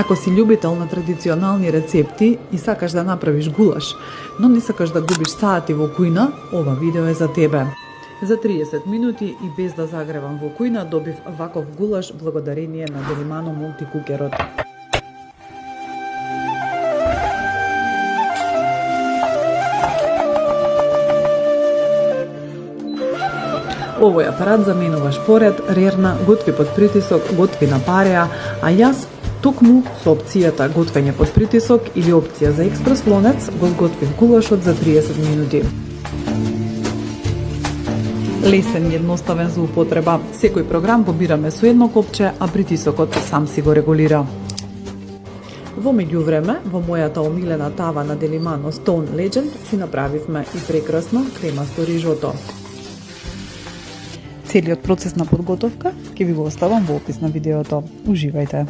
Ако си љубител на традиционални рецепти и сакаш да направиш гулаш, но не сакаш да губиш сати во кујна, ова видео е за тебе. За 30 минути и без да загревам во кујна добив ваков гулаш благодарение на Делимано мултикукерот. Овој апарат заменува шпорет, рерна, готви под притисок, готви на пареа, а јас токму со опцијата готвење под притисок или опција за експрес лонец го сготвив гулашот за 30 минути. Лесен и едноставен за употреба. Секој програм го бираме со едно копче, а притисокот сам си го регулира. Во меѓувреме, во мојата омилена тава на Делимано Stone Legend си направивме и прекрасно кремасто рижото. Целиот процес на подготовка ќе ви го оставам во опис на видеото. Уживајте!